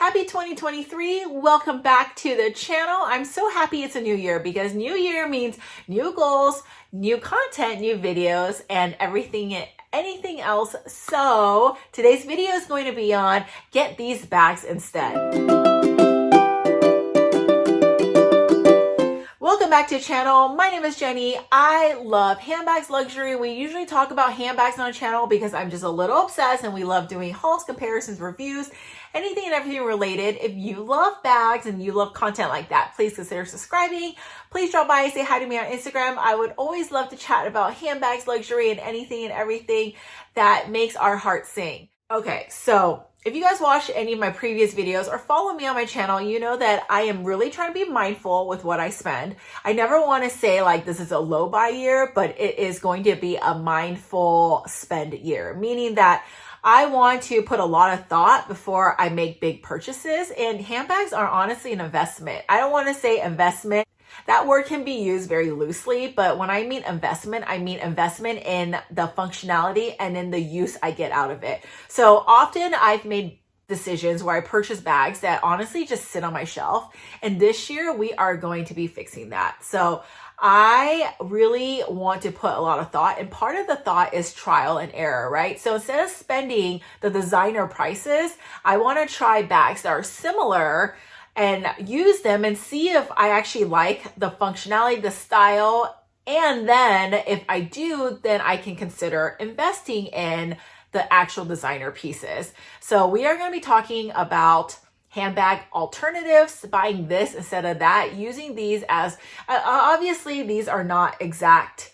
Happy 2023. Welcome back to the channel. I'm so happy it's a new year because new year means new goals, new content, new videos, and anything else. So today's video is going to be on get these bags instead. Welcome back to the channel. My name is Jenny. I love handbags, luxury. We usually talk about handbags on the channel because I'm just a little obsessed and we love doing hauls, comparisons, reviews, anything and everything related. If you love bags and you love content like that, please consider subscribing. Please drop by and say hi to me on Instagram. I would always love to chat about handbags, luxury, and anything and everything that makes our heart sing. Okay, so if you guys watched any of my previous videos or follow me on my channel, you know that I am really trying to be mindful with what I spend. I never want to say like this is a low buy year, but it is going to be a mindful spend year, meaning that I want to put a lot of thought before I make big purchases, and handbags are honestly an investment. I don't want to say investment. That word can be used very loosely, but when I mean investment in the functionality and in the use I get out of it. So often I've made decisions where I purchase bags that honestly just sit on my shelf. And this year we are going to be fixing that. So I really want to put a lot of thought, and part of the thought is trial and error, right? So instead of spending the designer prices, I want to try bags that are similar and use them and see if I actually like the functionality, the style. And then if I do, then I can consider investing in the actual designer pieces. So we are going to be talking about handbag alternatives, buying this instead of that, using these as, obviously these are not exact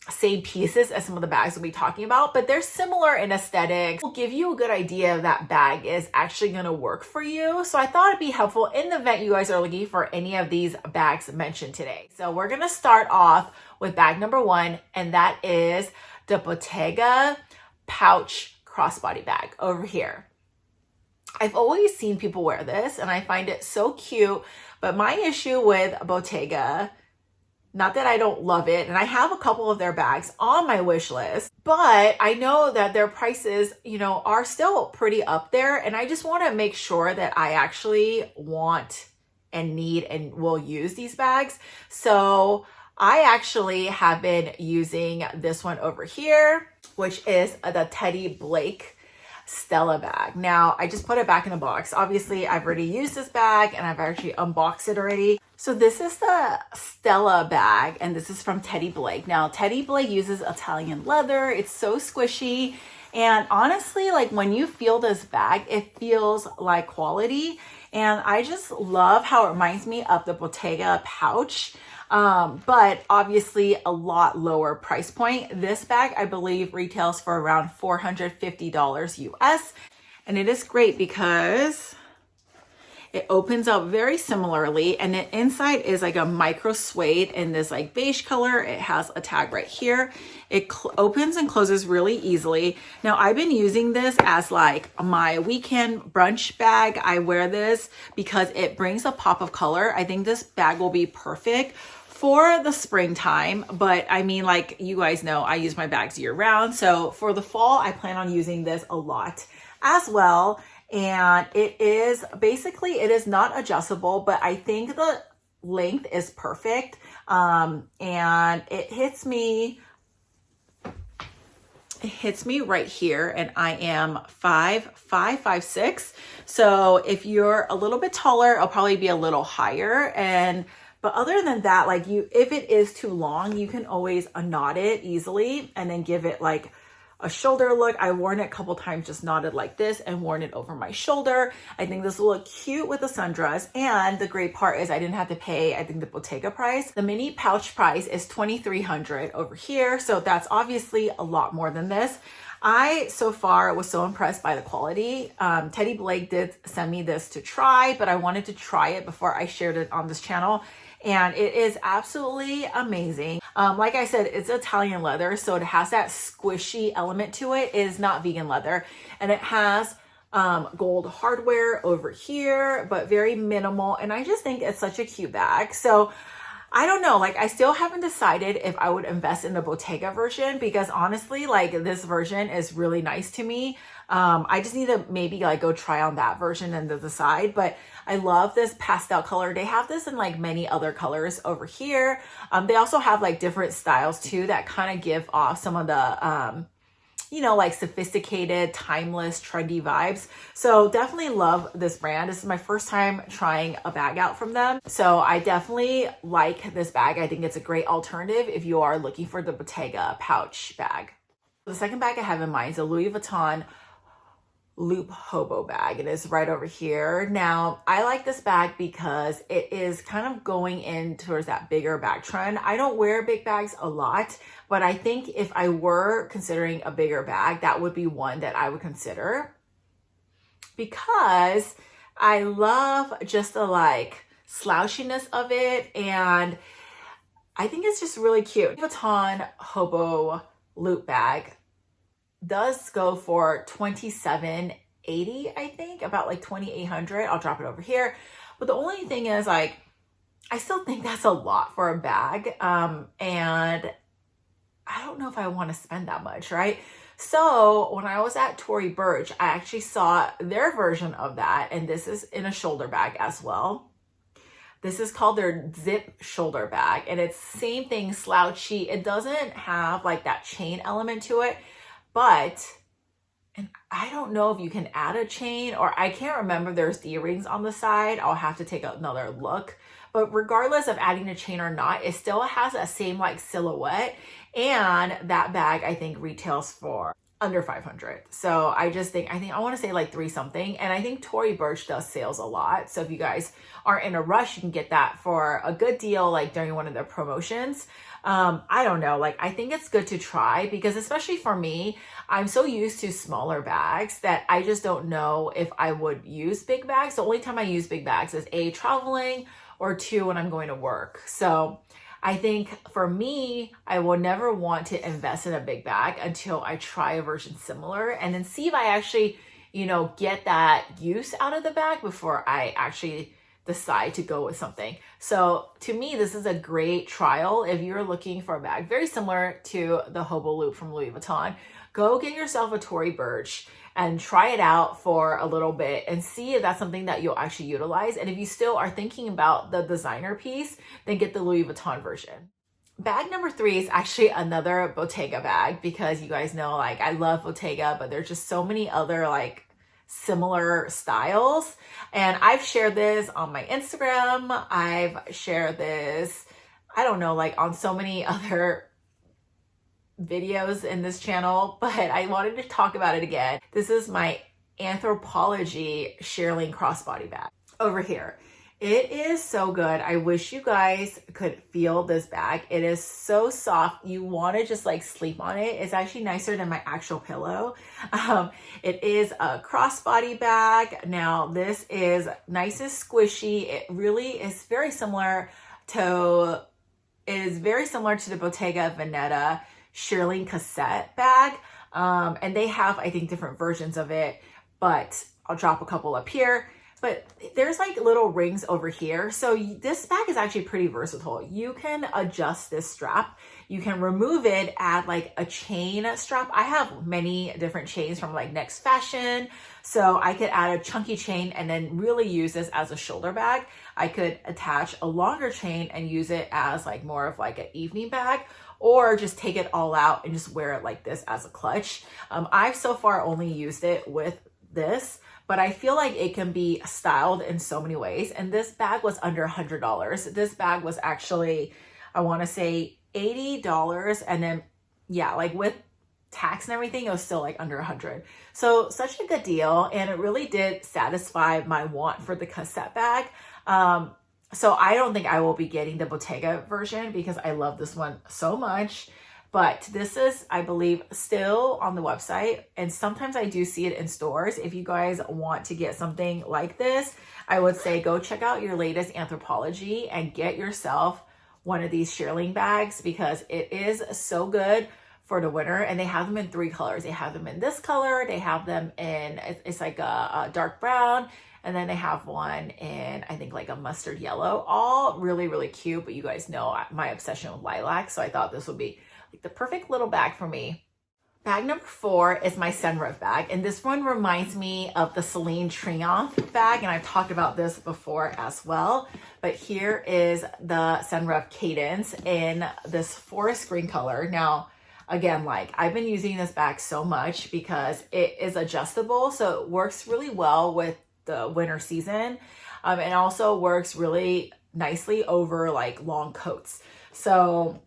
same pieces as some of the bags we'll be talking about, but they're similar in aesthetics. Will give you a good idea if that bag is actually going to work for you. So I thought it'd be helpful in the event you guys are looking for any of these bags mentioned today. So we're going to start off with bag number one, and that is the Bottega pouch crossbody bag over here. I've always seen people wear this and I find it so cute, but my issue with Bottega, not that I don't love it, and I have a couple of their bags on my wish list, but I know that their prices, are still pretty up there, and I just want to make sure that I actually want and need and will use these bags. So I actually have been using this one over here, which is the Teddy Blake Stella bag. Now, I just put it back in the box. Obviously, I've already used this bag and I've actually unboxed it already. So this is the Stella bag, and this is from Teddy Blake. Now, Teddy Blake uses Italian leather. It's so squishy. And honestly, like when you feel this bag, it feels like quality. And I just love how it reminds me of the Bottega pouch. But obviously a lot lower price point. This bag, I believe, retails for around $450 US. And it is great because it opens up very similarly, and the inside is like a micro suede in this like beige color. It has a tag right here. It opens and closes really easily. Now, I've been using this as like my weekend brunch bag. I wear this because it brings a pop of color. I think this bag will be perfect for the springtime, but I mean, like you guys know, I use my bags year round. So for the fall, I plan on using this a lot as well. And it is not adjustable, but I think the length is perfect. And it hits me right here, and I am 5'5", 5'6". So if you're a little bit taller, I'll probably be a little higher. But other than that, like if it is too long, you can always unknot it easily and then give it like a shoulder look. I've worn it a couple times, just knotted like this and worn it over my shoulder. I think this will look cute with a sundress. And the great part is I didn't have to pay, I think, the Bottega price. The mini pouch price is $2,300 over here. So that's obviously a lot more than this. I, so far, was so impressed by the quality. Teddy Blake did send me this to try, but I wanted to try it before I shared it on this channel. And it is absolutely amazing. Like I said, it's Italian leather, so it has that squishy element to it. It is not vegan leather. And it has gold hardware over here, but very minimal. And I just think it's such a cute bag. So I don't know, like I still haven't decided if I would invest in the Bottega version, because honestly, like this version is really nice to me. I just need to maybe like go try on that version and decide, but I love this pastel color. They have this in like many other colors over here. They also have like different styles too that kind of give off some of the, you know, like sophisticated, timeless, trendy vibes. So definitely love this brand. This is my first time trying a bag out from them. So I definitely like this bag. I think it's a great alternative if you are looking for the Bottega pouch bag. The second bag I have in mind is a Louis Vuitton loop hobo bag. It is right over here. Now, I like this bag because it is kind of going in towards that bigger bag trend. I don't wear big bags a lot, but I think if I were considering a bigger bag, that would be one that I would consider because I love just the like slouchiness of it, and I think it's just really cute. Vuitton hobo loop bag does go for $27.80, I think, about like $2,800. I'll drop it over here. But the only thing is, like, I still think that's a lot for a bag. And I don't know if I want to spend that much, right? So when I was at Tory Burch, I actually saw their version of that. And this is in a shoulder bag as well. This is called their zip shoulder bag. And it's same thing, slouchy. It doesn't have like that chain element to it. But, and I don't know if you can add a chain, or I can't remember, there's D-rings on the side. I'll have to take another look. But regardless of adding a chain or not, it still has that same like silhouette. And that bag, I think, retails for under $500. So I want to say like 3 something. And I think Tory Burch does sales a lot. So if you guys are in a rush, you can get that for a good deal, like during one of their promotions. I don't know, like, I think it's good to try because especially for me, I'm so used to smaller bags that I just don't know if I would use big bags. The only time I use big bags is A, traveling, or 2, when I'm going to work. So I think for me, I will never want to invest in a big bag until I try a version similar and then see if I actually, you know, get that use out of the bag before I actually decide to go with something. So to me, this is a great trial if you're looking for a bag very similar to the hobo loop from Louis Vuitton. Go get yourself a Tory Burch and try it out for a little bit and see if that's something that you'll actually utilize. And if you still are thinking about the designer piece, then get the Louis Vuitton version. Bag number 3 is actually another Bottega bag because you guys know, like, I love Bottega, but there's just so many other like similar styles. And I've shared this on my Instagram. I've shared this, I don't know, like on so many other videos in this channel, but I wanted to talk about it again. This is my Anthropologie shearling crossbody bag over here. It is so good. I wish you guys could feel this bag. It is so soft. You want to just like sleep on it. It's actually nicer than my actual pillow. It is a crossbody bag. Now this is nice and squishy. It really is very similar to, the Bottega Veneta shearling cassette bag. And they have, I think, different versions of it, but I'll drop a couple up here. But there's like little rings over here. So this bag is actually pretty versatile. You can adjust this strap. You can remove it, add like a chain strap. I have many different chains from like NextFashion. So I could add a chunky chain and then really use this as a shoulder bag. I could attach a longer chain and use it as like more of like an evening bag, or just take it all out and just wear it like this as a clutch. I've so far only used it with this, but I feel like it can be styled in so many ways. And this bag was under $100. This bag was actually, I want to say $80. And then, yeah, like with tax and everything, it was still like under 100. So such a good deal. And it really did satisfy my want for the cassette bag. So I don't think I will be getting the Bottega version because I love this one so much. But this is, I believe, still on the website. And sometimes I do see it in stores. If you guys want to get something like this, I would say go check out your latest Anthropologie and get yourself one of these shearling bags because it is so good for the winter. And they have them in 3 colors. They have them in this color. They have them in, it's like a dark brown. And then they have one in, I think, like a mustard yellow. All really, really cute. But you guys know my obsession with lilac. So I thought this would be like the perfect little bag for me. Bag number 4 is my Senreve bag, and this one reminds me of the Celine Triomphe bag, and I've talked about this before as well. But here is the Senreve Cadence in this forest green color. Now, again, like I've been using this bag so much because it is adjustable, so it works really well with the winter season, and also works really nicely over like long coats. So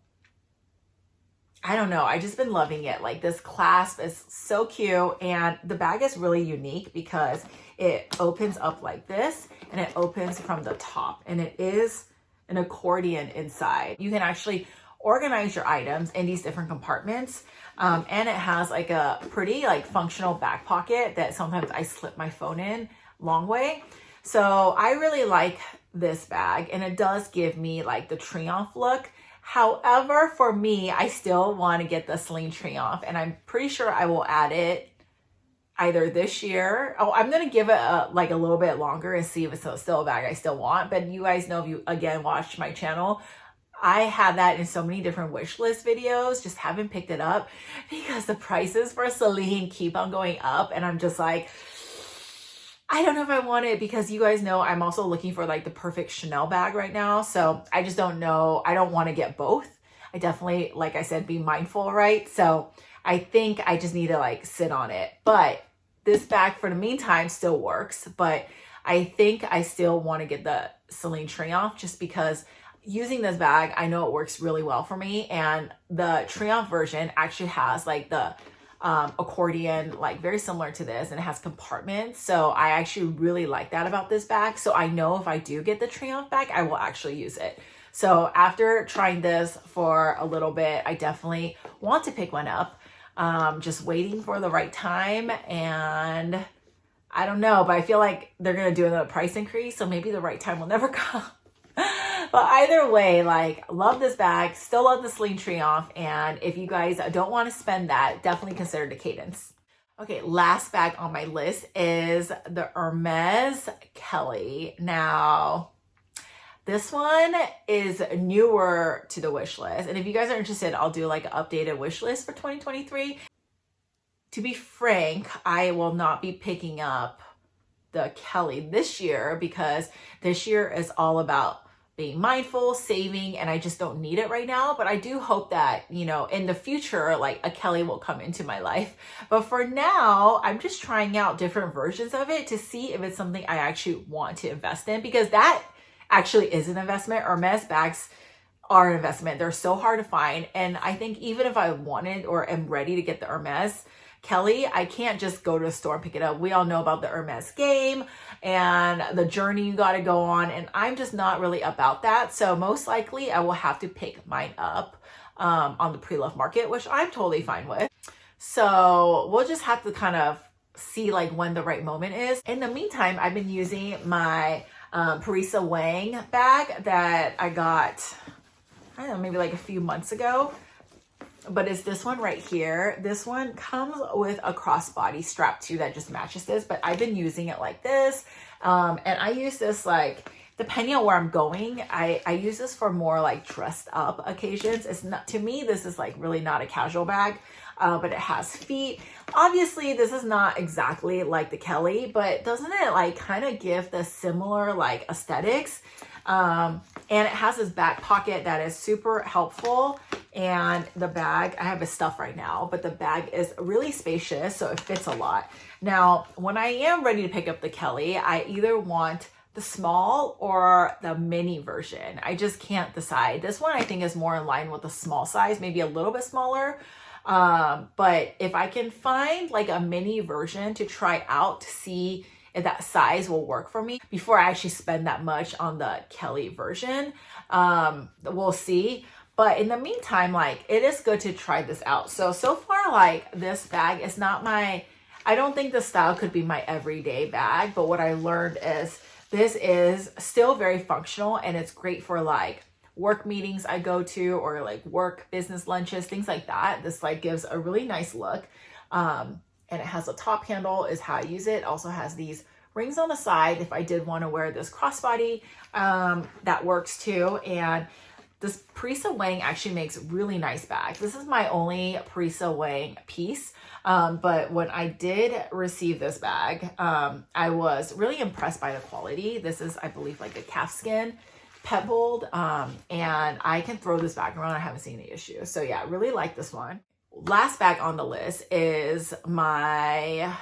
I don't know, I just been loving it. Like this clasp is so cute, and the bag is really unique because it opens up like this and it opens from the top, and it is an accordion inside. You can actually organize your items in these different compartments, and it has like a pretty like functional back pocket that sometimes I slip my phone in long way. So I really like this bag, and it does give me like the Triomphe look. However, for me, I still want to get the Celine Triomphe, and I'm pretty sure I will add it either this year. Oh, I'm going to give it like a little bit longer and see if it's still a bag I still want. But you guys know, if you again watch my channel, I had that in so many different wish list videos, just haven't picked it up because the prices for Celine keep on going up, and I'm just like, I don't know if I want it, because you guys know I'm also looking for like the perfect Chanel bag right now. So I just don't know. I don't want to get both. I definitely, like I said, be mindful, right? So I think I just need to like sit on it. But this bag for the meantime still works. But I think I still want to get the Celine Triomphe, just because using this bag, I know it works really well for me. And the Triomphe version actually has like the accordion, like very similar to this, and it has compartments. So I actually really like that about this bag. So I know if I do get the Triomphe bag, I will actually use it. So after trying this for a little bit, I definitely want to pick one up. Just waiting for the right time, and I don't know, but I feel like they're gonna do another price increase, so maybe the right time will never come. But either way, like, love this bag, still love the Celine Triomphe, and if you guys don't want to spend that, definitely consider the Cadence. Okay, last bag on my list is the Hermes Kelly. Now, this one is newer to the wish list, and if you guys are interested, I'll do like an updated wish list for 2023. To be frank, I will not be picking up the Kelly this year, because this year is all about being mindful, saving, and I just don't need it right now. But I do hope that, you know, in the future, like a Kelly will come into my life. But for now, I'm just trying out different versions of it to see if it's something I actually want to invest in, because that actually is an investment. Hermes bags are an investment. They're so hard to find. And I think even if I wanted or am ready to get the Hermes Kelly, I can't just go to a store and pick it up. We all know about the Hermes game and the journey you got to go on, and I'm just not really about that. So most likely I will have to pick mine up on the pre-loved market, which I'm totally fine with. So we'll just have to kind of see like when the right moment is. In the meantime, I've been using my Parisa Wang bag that I got, I don't know, maybe like a few months ago. But it's this one right here. This one comes with a crossbody strap too that just matches this, but I've been using it like this. And I use this like, depending on where I'm going, I use this for more like dressed up occasions. It's not, to me, this is like really not a casual bag, but it has feet. Obviously, this is not exactly like the Kelly, but doesn't it like kind of give the similar like aesthetics? And it has this back pocket that is super helpful. And the bag, I have a stuff right now, but the bag is really spacious, so it fits a lot. Now, when I am ready to pick up the Kelly, I either want the small or the mini version. I just can't decide. This one I think is more in line with the small size, maybe a little bit smaller. But if I can find like a mini version to try out to see if that size will work for me before I actually spend that much on the Kelly version, we'll see. But in the meantime, like, it is good to try this out. So far, like, this bag is not my, I don't think the style could be my everyday bag. But what I learned is this is still very functional, and it's great for like work meetings I go to, or like work business lunches, things like that. This like gives a really nice look. And it has a top handle is how I use it. It also has these rings on the side if I did want to wear this crossbody, that works too. And this Parisa Wang actually makes really nice bags. This is my only Parisa Wang piece. But when I did receive this bag, I was really impressed by the quality. This is, I believe, like a calfskin pebbled, and I can throw this bag around. I haven't seen any issues. So yeah, I really like this one. Last bag on the list is my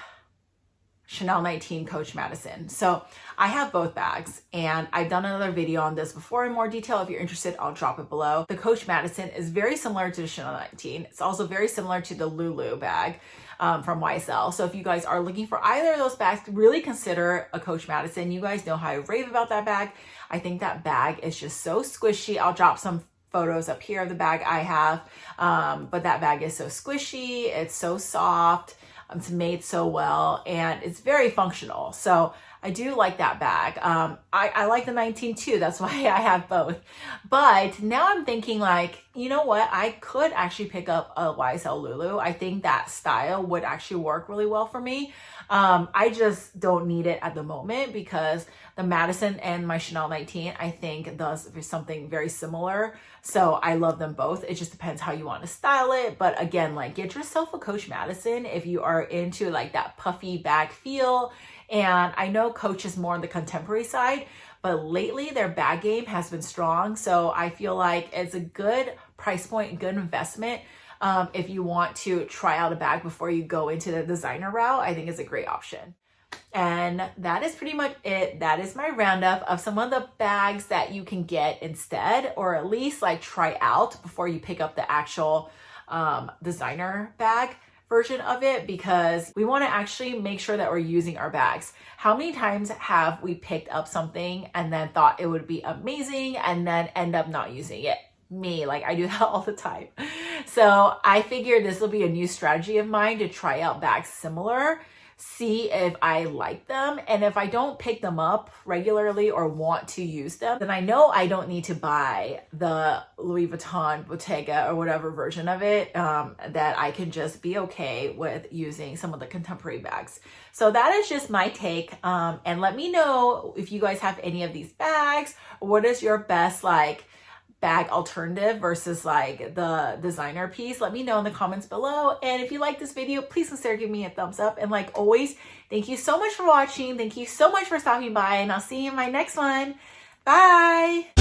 Chanel 19 Coach Madison. So I have both bags, and I've done another video on this before in more detail. If you're interested, I'll drop it below. The Coach Madison is very similar to the Chanel 19. It's also very similar to the Lulu bag from YSL. So if you guys are looking for either of those bags, really consider a Coach Madison. You guys know how I rave about that bag. I think that bag is just so squishy. I'll drop some photos up here of the bag I have, but that bag is so squishy. It's so soft. It's made so well, and it's very functional. So I do like that bag. I like the 19 too. That's why I have both. But now I'm thinking like, you know what? I could actually pick up a YSL Lulu. I think that style would actually work really well for me. I just don't need it at the moment because the Madison and my Chanel 19, I think does something very similar. So I love them both. It just depends how you want to style it. But again, like get yourself a Coach Madison if you are into like that puffy bag feel. And I know Coach is more on the contemporary side, but lately their bag game has been strong. So I feel like it's a good price point, good investment. If you want to try out a bag before you go into the designer route, I think it's a great option. And that is pretty much it. That is my roundup of some of the bags that you can get instead, or at least like try out before you pick up the actual designer bag version of it, because we want to actually make sure that we're using our bags. How many times have we picked up something and then thought it would be amazing and then end up not using it? Me, like I do that all the time. So I figured this will be a new strategy of mine to try out bags similar, see if I like them. And if I don't pick them up regularly or want to use them, then I know I don't need to buy the Louis Vuitton Bottega or whatever version of it, that I can just be okay with using some of the contemporary bags. So that is just my take. And let me know if you guys have any of these bags, or what is your best like bag alternative versus like the designer piece. Let me know in the comments below. And if you like this video, please consider giving me a thumbs up. And like always, thank you so much for watching. Thank you so much for stopping by, and I'll see you in my next one. Bye.